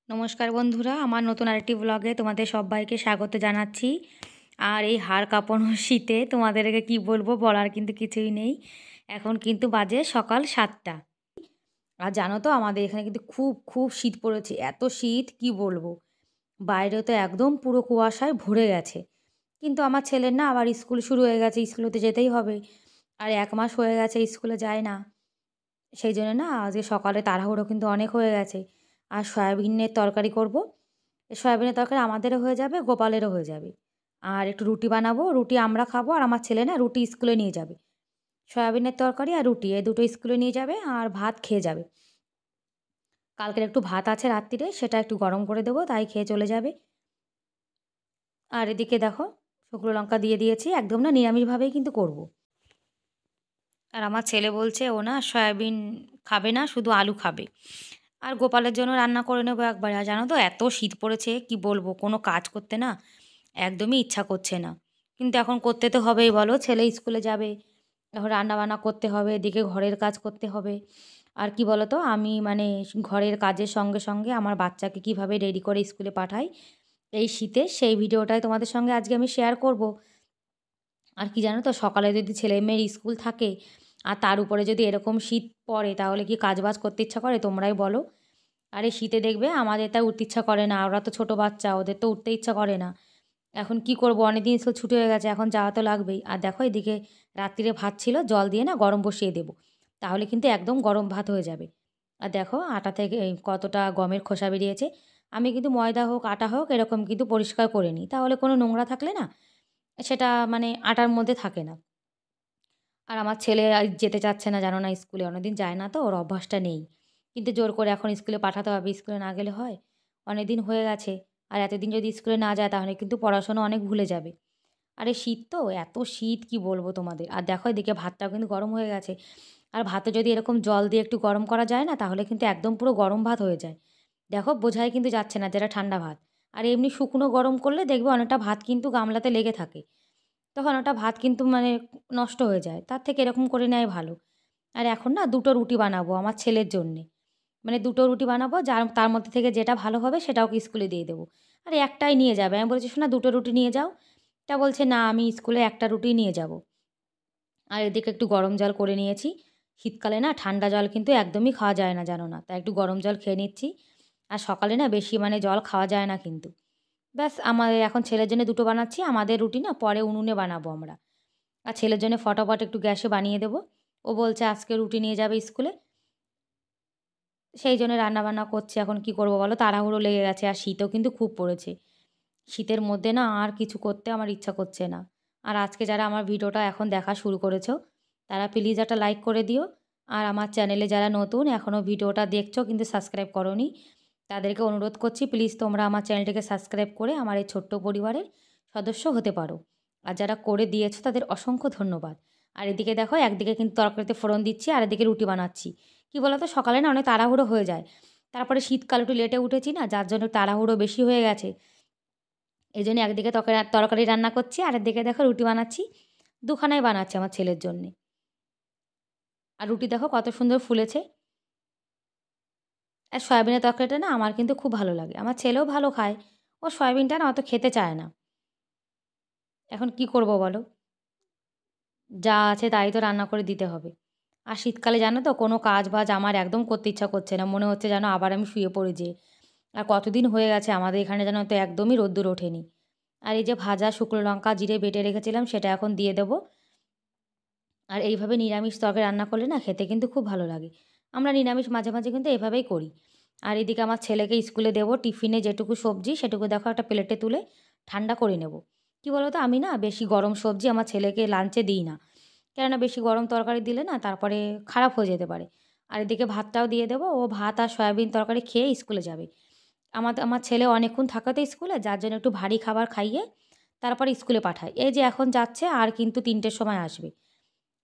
নমস্কার বন্ধুরা, আমার নতুন আরেকটি ব্লগে তোমাদের সবাইকে স্বাগত জানাচ্ছি। আর এই হাড় কাঁপানো শীতে তোমাদেরকে কি বলবো, বলার কিন্তু কিছুই নেই। এখন কিন্তু বাজে সকাল 7টা। আর জানো তো আমাদের এখানে কিন্তু খুব খুব শীত পড়েছে, এত শীত কি বলবো। বাইরে তো একদম পুরো কুয়াশায় ভরে গেছে। কিন্তু আমার ছেলের না আবার স্কুল শুরু হয়ে গেছে, স্কুলে তো যেতেই হবে। আর 1 মাস হয়ে গেছে স্কুলে যায় না। সেই জন্য না আজকে সকালে তাড়াহুড়ো কিন্তু অনেক হয়ে গেছে। আর সয়াবিনের তরকারি করব। সয়াবিনের তরকারি আমাদেরও হয়ে যাবে, গোপালেরও হয়ে যাবে। আর একটু রুটি বানাবো, রুটি আমরা খাবো আর আমার ছেলে না রুটি স্কুলে নিয়ে যাবে। সয়াবিনের তরকারি আর রুটি এই দুটো স্কুলে নিয়ে যাবে আর ভাত খেয়ে যাবে। কালকের একটু ভাত আছে রাত্রিরে, সেটা একটু গরম করে দেবো, তাই খেয়ে চলে যাবে। আর এদিকে দেখো, শুকনো লঙ্কা দিয়ে দিয়েছি, একদম না নিরামিষভাবেই কিন্তু করব। আর আমার ছেলে বলছে ও না সয়াবিন খাবে না, শুধু আলু খাবে। আর গোপালের জন্য রান্না করে নেবো একবারে। আর জানো তো এত শীত পড়েছে কি বলবো, কোনো কাজ করতে না একদমই ইচ্ছা করছে না। কিন্তু এখন করতে তো হবেই বলো, ছেলে স্কুলে যাবে, এখন রান্নাবান্না করতে হবে, এদিকে ঘরের কাজ করতে হবে। আর কি বলো তো, আমি মানে ঘরের কাজের সঙ্গে সঙ্গে আমার বাচ্চাকে কিভাবে রেডি করে স্কুলে পাঠাই এই শীতে, সেই ভিডিওটাই তোমাদের সঙ্গে আজকে আমি শেয়ার করব। আর কি জানো তো, সকালে যদি ছেলে মেয়ের স্কুল থাকে আর তার উপরে যদি এরকম শীত পড়ে, তাহলে কি কাজবাজ করতে ইচ্ছা করে তোমরাই বলো। আর এই শীতে দেখবে আমাদের তাই উঠতে ইচ্ছা করে না, ওরা তো ছোটো বাচ্চা, ওদের তো উঠতে ইচ্ছা করে না। এখন কি করব, অনেকদিন স্কুল ছুটি হয়ে গেছে, এখন যাওয়া তো লাগবেই। আর দেখো এদিকে রাত্রিরে ভাত ছিল, জল দিয়ে না গরম বসিয়ে দেবো, তাহলে কিন্তু একদম গরম ভাত হয়ে যাবে। আর দেখো আটা থেকে কতটা গমের খোসা বেরিয়েছে। আমি কিন্তু ময়দা হোক আটা হোক এরকম কিন্তু পরিষ্কার করে নিই, তাহলে কোনো নোংরা থাকলে না সেটা মানে আটার মধ্যে থাকে না। আর আমার ছেলে আর যেতে চাচ্ছে না জানো না স্কুলে, অনেকদিন যায় না তো, ওর অভ্যাসটা নেই। কিন্তু জোর করে এখন স্কুলে পাঠাতে হবে, স্কুলে না গেলে হয়। অনেকদিন হয়ে গেছে। আর এতদিন যদি স্কুলে না যায় তাহলে কিন্তু পড়াশোনা অনেক ভুলে যাবে। আরে শীত তো, এত শীত কি বলবো তোমাদের। আর দেখো এদিকে ভাতটাও কিন্তু গরম হয়ে গেছে। আর ভাতে যদি এরকম জল দিয়ে একটু গরম করা যায় না, তাহলে কিন্তু একদম পুরো গরম ভাত হয়ে যায়। দেখো বোঝাই কিন্তু যাচ্ছে না যেটা ঠান্ডা ভাত। আর এমনি শুকনো গরম করলে দেখবে অনেকটা ভাত কিন্তু গামলাতে লেগে থাকে, তখন ওটা ভাত কিন্তু মানে নষ্ট হয়ে যায়। তার থেকে এরকম করে নেওয়াই ভালো। আর এখন না দুটো রুটি বানাবো আমার ছেলের জন্যে। মানে দুটো রুটি বানাবো, যার তার মধ্যে থেকে যেটা ভালো হবে সেটা ওকে স্কুলে দিয়ে দেবো। আর একটাই নিয়ে যাবে, আমি বলেছি শোনা দুটো রুটি নিয়ে যাও। তা বলছে না আমি স্কুলে একটা রুটি নিয়ে যাব। আর এদিকে একটু গরম জল করে নিয়েছি। শীতকালে না ঠান্ডা জল কিন্তু একদমই খাওয়া যায় না জানো না, তাই একটু গরম জল খেয়ে নিচ্ছি। আর সকালে না বেশি মানে জল খাওয়া যায় না কিন্তু। ব্যাস আমাদের এখন ছেলের জন্য দুটো বানাচ্ছি, আমাদের রুটি না পরে উনুনে বানাবো আমরা। আর ছেলের জন্য ফটাফট একটু গ্যাসে বানিয়ে দেবো। ও বলছে আজকে রুটি নিয়ে যাবে স্কুলে, সেই জন্য রান্নাবান্না করছি। এখন কি করব বলো, তাড়াহুড়ো লেগে গেছে আর শীতও কিন্তু খুব পড়েছে। শীতের মধ্যে না আর কিছু করতে আমার ইচ্ছা করছে না। আর আজকে যারা আমার ভিডিওটা এখন দেখা শুরু করেছো, তারা প্লিজ একটা লাইক করে দিও। আর আমার চ্যানেলে যারা নতুন এখনও ভিডিওটা দেখছো কিন্তু সাবস্ক্রাইব করোনি, তাদেরকে অনুরোধ করছি প্লিজ তোমরা আমার চ্যানেলটিকে সাবস্ক্রাইব করে আমার এই ছোট্ট পরিবারের সদস্য হতে পারো। আর যারা করে দিয়েছো তাদের অসংখ্য ধন্যবাদ। আর এদিকে দেখো একদিকে কিন্তু তরকারিতে ফোড়ন দিচ্ছি আর এদিকে রুটি বানাচ্ছি। কি বলো তো, সকালে না অনেক তাড়াহুড়ো হয়ে যায়। তারপরে শীতকাল একটু লেটে উঠেছি না, যার জন্য তাড়াহুড়ো বেশি হয়ে গেছে। এই জন্য একদিকে তরকারি রান্না করছি আর একদিকে দেখো রুটি বানাচ্ছি। দুখানাই বানাচ্ছি আমার ছেলের জন্যে। আর রুটি দেখো কত সুন্দর ফুলেছে। আর সয়াবিনের তরকারিটা না আমার কিন্তু খুব ভালো লাগে, আমার ছেলেও ভালো খায়। ও সয়াবিনটা না অত খেতে চায় না। এখন কি করব বলো, যা আছে তাই তো রান্না করে দিতে হবে। আর শীতকালে জানো তো কোনো কাজ বাজ আমার একদম করতে ইচ্ছা করছে না, মনে হচ্ছে যেন আবার আমি শুয়ে পড়ি যে। আর কতদিন হয়ে গেছে আমাদের এখানে যেন তো একদমই রোদ্দুর ওঠেনি। আর এই যে ভাজা শুকনো লঙ্কা জিরে বেটে রেখেছিলাম সেটা এখন দিয়ে দেবো। আর এইভাবে নিরামিষ তরকারি রান্না করলে না খেতে কিন্তু খুব ভালো লাগে। আমরা নিরামিষ মাঝে মাঝে কিন্তু এভাবেই করি। আর এদিকে আমার ছেলেকে স্কুলে দেবো, টিফিনে যেটুকু সবজি সেটুকু দেখো একটা প্লেটে তুলে ঠান্ডা করে নেব। কী বলো তো, আমি না বেশি গরম সবজি আমার ছেলেকে লাঞ্চে দিই না, কেননা বেশি গরম তরকারি দিলে না তারপরে খারাপ হয়ে যেতে পারে। আর এদিকে ভাতটাও দিয়ে দেবো, ও ভাত আর সয়াবিন তরকারি খেয়ে স্কুলে যাবে। আমার ছেলে অনেকক্ষণ থাকে তো স্কুলে, যার জন্য একটু ভারী খাবার খাইয়ে তারপরে স্কুলে পাঠায়। এই যে এখন যাচ্ছে আর কিন্তু 3টের সময় আসবে,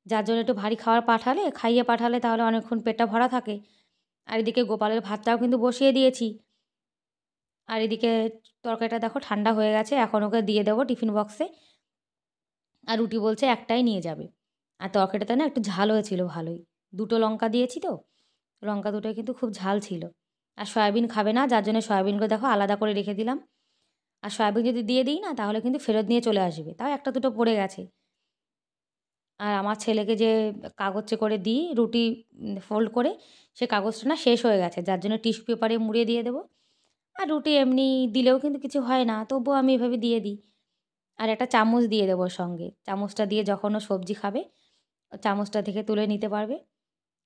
যার জন্য একটু ভারী খাবার খাইয়ে পাঠালে তাহলে অনেকক্ষণ পেটটা ভরা থাকে। আর এদিকে গোপালের ভাতটাও কিন্তু বসিয়ে দিয়েছি। আর এদিকে তরকারিটা দেখো ঠান্ডা হয়ে গেছে, এখন ওকে দিয়ে দেবো টিফিন বক্সে। আর রুটি বলছে একটাই নিয়ে যাবে। আর তরকারিটাতে না একটু ঝাল হয়েছিল ভালোই, দুটো লঙ্কা দিয়েছি তো, লঙ্কা দুটোই কিন্তু খুব ঝাল ছিল। আর সয়াবিন খাবে না, যার জন্য সয়াবিনগুলো দেখো আলাদা করে রেখে দিলাম। আর সয়াবিন যদি দিয়ে দিই না তাহলে কিন্তু ফেরত নিয়ে চলে আসবে, তাও একটা দুটো পড়ে গেছে। আর আমার ছেলেকে যে কাগজে করে দিই রুটি ফোল্ড করে, সে কাগজটা না শেষ হয়ে গেছে, যার জন্য টিস্যু পেপারে মুড়িয়ে দিয়ে দেবো। আর রুটি এমনি দিলেও কিন্তু কিছু হয় না, তবুও আমি এভাবে দিয়ে দিই। আর একটা চামচ দিয়ে দেবো সঙ্গে, চামচটা দিয়ে যখন ও সবজি খাবে চামচটা থেকে তুলে নিতে পারবে,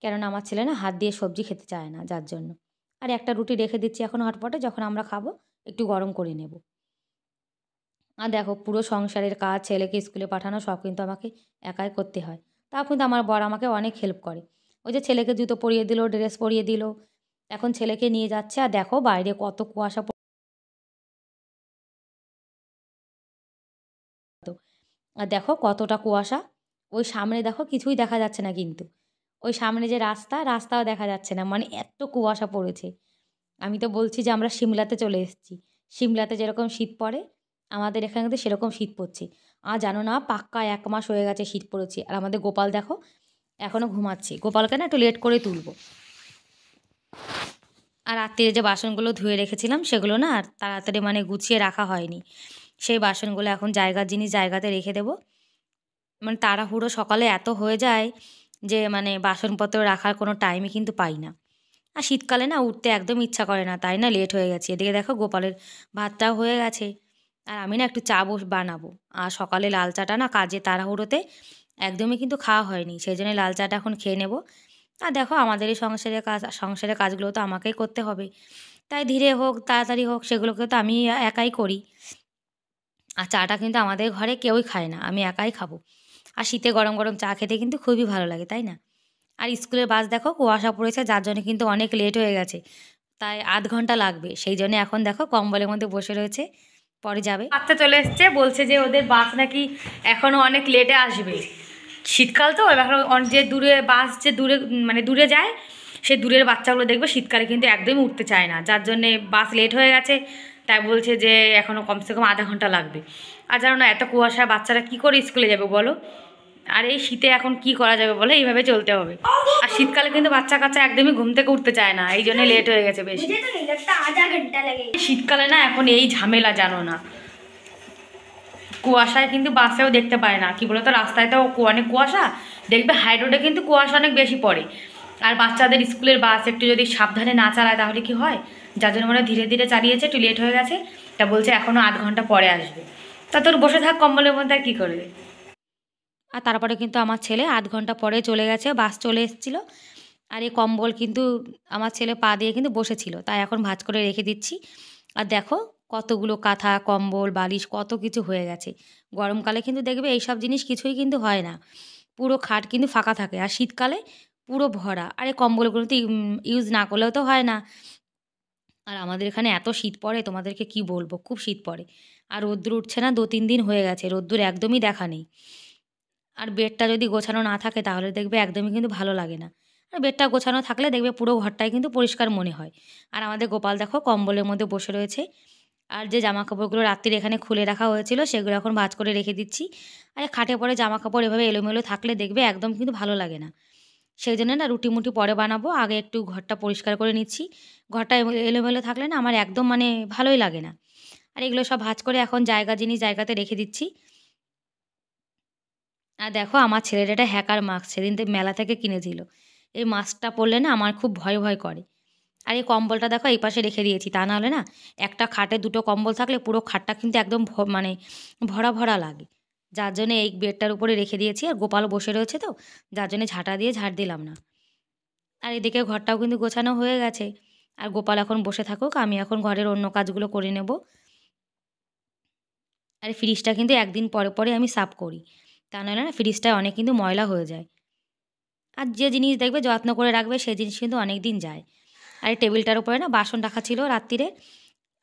কেননা আমার ছেলে না হাত দিয়ে সবজি খেতে চায় না, যার জন্য। আর একটা রুটি রেখে দিচ্ছি এখন হটপটে, যখন আমরা খাবো একটু গরম করে নেব। আর দেখো পুরো সংসারের কাজ, ছেলেকে স্কুলে পাঠানো সব কিন্তু আমাকে একাই করতে হয়। তাও কিন্তু আমার বর আমাকে অনেক হেল্প করে। ওই যে ছেলেকে জুতো পরিয়ে দিল, ড্রেস পরিয়ে দিল, এখন ছেলেকে নিয়ে যাচ্ছে। আর দেখো বাইরে কত কুয়াশা পড়তো, আর দেখো কতটা কুয়াশা। ওই সামনে দেখো কিছুই দেখা যাচ্ছে না, কিন্তু ওই সামনে যে রাস্তাও দেখা যাচ্ছে না, মানে এত কুয়াশা পড়েছে। আমি তো বলছি যে আমরা সিমলাতে চলে এসেছি। সিমলাতে যেরকম শীত পড়ে আমাদের এখানে কিন্তু সেরকম শীত পড়ছে। আর জানো না, পাক্কা 1 মাস হয়ে গেছে শীত পড়েছে। আর আমাদের গোপাল দেখো এখনও ঘুমাচ্ছে, গোপালকে না একটু লেট করে তুলবো। আর রাত্রিরে যে বাসনগুলো ধুয়ে রেখেছিলাম সেগুলো না আর তাড়াতাড়ি মানে গুছিয়ে রাখা হয়নি, সেই বাসনগুলো এখন জায়গার জিনিস জায়গাতে রেখে দেবো। মানে তাড়াহুড়ো সকালে এত হয়ে যায় যে মানে বাসনপত্র রাখার কোনো টাইমই কিন্তু পাই না। আর শীতকালে না উঠতে একদম ইচ্ছা করে না, তাই না লেট হয়ে গেছে। এদিকে দেখো গোপালের ভাতটাও হয়ে গেছে, আর আমি না একটু চা বানাবো। আর সকালে লাল চাটা না কাজে তাড়াহুড়োতে একদমই কিন্তু খাওয়া হয়নি, সেই জন্য লাল চাটা এখন খেয়ে নেব। আর দেখো আমাদের এই সংসারের কাজগুলো তো আমাকেই করতে হবে, তাই ধীরে হোক তাড়াতাড়ি হোক সেগুলোকে তো আমি একাই করি। আর চাটা কিন্তু আমাদের ঘরে কেউই খায় না, আমি একাই খাবো। আর শীতে গরম গরম চা খেতে কিন্তু খুবই ভালো লাগে, তাই না? আর স্কুলের বাস দেখো কুয়াশা পড়েছে, যার জন্য কিন্তু অনেক লেট হয়ে গেছে, তাই 0.5 ঘন্টা লাগবে। সেই জন্য এখন দেখো কম্বলের মধ্যে বসে রয়েছে, পরে যাবে। বাচ্চা চলে এসছে, বলছে যে ওদের বাস নাকি এখনও অনেক লেটে আসবে। শীতকাল তো এখন যে দূরে বাস যে দূরে মানে দূরে যায়, সে দূরের বাচ্চাগুলো দেখবে শীতকালে কিন্তু একদমই উঠতে চায় না, যার জন্যে বাস লেট হয়ে গেছে। তাই বলছে যে এখনও কমসে কম 0.5 ঘন্টা লাগবে। আর জানো না, এত কুয়াশায় বাচ্চারা কী করে স্কুলে যাবে বলো? আর এই শীতে এখন কি করা যাবে বলে, এইভাবে চলতে হবে। আর শীতকালে কিন্তু বাচ্চা কাচ্চা একদমই ঘুম থেকে উঠতে চায় না, এই জন্য লেট হয়ে গেছে বেশি। শীতকালে না এখন এই ঝামেলা, জানো না, কুয়াশায় কিন্তু বাসেও দেখতে পায় না। কি বলতো, রাস্তায় তো অনেক কুয়াশা, দেখবে হাই রোডে কিন্তু কুয়াশা অনেক বেশি পড়ে। আর বাচ্চাদের স্কুলের বাস একটু যদি সাবধানে না চালায় তাহলে কি হয়, যার জন্য মানে ধীরে ধীরে চালিয়েছে, একটু লেট হয়ে গেছে। তা বলছে এখনও 0.5 ঘন্টা পরে আসবে। তা তোর বসে থাক কম্বলের মধ্যে, আর কী করবে। আর তারপরে কিন্তু আমার ছেলে 0.5 ঘন্টা পরে চলে গেছে, বাস চলে এসেছিলো। আর এই কম্বল কিন্তু আমার ছেলে পা দিয়ে কিন্তু বসেছিল, তাই এখন ভাঁজ করে রেখে দিচ্ছি। আর দেখো কতগুলো কাঁথা কম্বল বালিশ কত কিছু হয়ে গেছে। গরমকালে কিন্তু দেখবে এইসব জিনিস কিছুই কিন্তু হয় না, পুরো খাট কিন্তু ফাঁকা থাকে। আর শীতকালে পুরো ভরা। আর এই কম্বলগুলো তো ইউজ না করলেও তো হয় না। আর আমাদের এখানে এত শীত পড়ে, তোমাদেরকে কি বলবো, খুব শীত পড়ে। আর রোদ্দুর উঠছে না, 2-3 দিন হয়ে গেছে রোদ্দুর একদমই দেখা নেই। আর বেডটা যদি গোছানো না থাকে তাহলে দেখবে একদমই কিন্তু ভালো লাগে না। আর বেডটা গোছানো থাকলে দেখবে পুরো ঘরটাই কিন্তু পরিষ্কার মনে হয়। আর আমাদের গোপাল দেখো কম্বলের মধ্যে বসে রয়েছে। আর যে জামাকাপড়গুলো রাত্রির এখানে খুলে রাখা হয়েছিল সেগুলো এখন ভাঁজ করে রেখে দিচ্ছি। আর খাটে পরে জামাকাপড় এভাবে এলোমেলো থাকলে দেখবে একদম কিন্তু ভালো লাগে না। সেই জন্য না রুটি মুটি পরে বানাবো, আগে একটু ঘরটা পরিষ্কার করে নিচ্ছি। ঘরটা এলোমেলো থাকলে না আমার একদম মানে ভালোই লাগে না। আর এগুলো সব ভাঁজ করে এখন জিনিস জায়গাতে রেখে দিচ্ছি। আর দেখো আমার ছেলের এটা হ্যাকার মাস্ক সেদিন তো মেলা থেকে কিনেছিল। এই মাস্কটা পরলে না আমার খুব ভয় ভয় করে। আর এই কম্বলটা দেখো এই পাশে রেখে দিয়েছি, তা নাহলে না একটা খাটে 2টো কম্বল থাকলে পুরো খাটটা কিন্তু একদম মানে ভরা ভরা লাগে। যার জন্য এই বেডটার উপরে রেখে দিয়েছি। আর গোপাল বসে রয়েছে তো, যার জন্য ঝাঁটা দিয়ে ঝাড় দিলাম না। আর এদিকে ঘরটাও কিন্তু গোছানো হয়ে গেছে। আর গোপাল এখন বসে থাকুক, আমি এখন ঘরের অন্য কাজগুলো করে নেব। আর ফ্রিজটা কিন্তু একদিন পরে পরে আমি সাফ করি, তা নাহলে না ফ্রিজটায় অনেক কিন্তু ময়লা হয়ে যায়। আর যে জিনিস দেখবে যত্ন করে রাখবে সেই জিনিস কিন্তু অনেক দিন যায়। আর এই টেবিলটার উপরে না বাসন রাখা ছিল রাত্রিরে,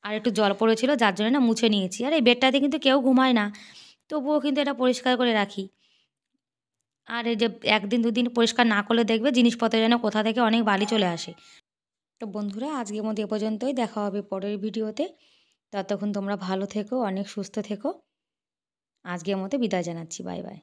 আর একটু জল পড়েছিল, যার জন্য না মুছে নিয়েছি। আর এই বেডটাতে কিন্তু কেউ ঘুমায় না, তবুও কিন্তু এটা পরিষ্কার করে রাখি। আর এই যে 1 দিন 2 দিন পরিষ্কার না করলে দেখবে জিনিসপত্র যেন কোথা থেকে অনেক বালি চলে আসে। তো বন্ধুরা আজকের মতো এ পর্যন্তই, দেখা হবে পরের ভিডিওতে। ততক্ষণ তোমরা ভালো থেকো, অনেক সুস্থ থেকো। আজকের মতো বিদায় জানাচ্ছি, বাই বাই।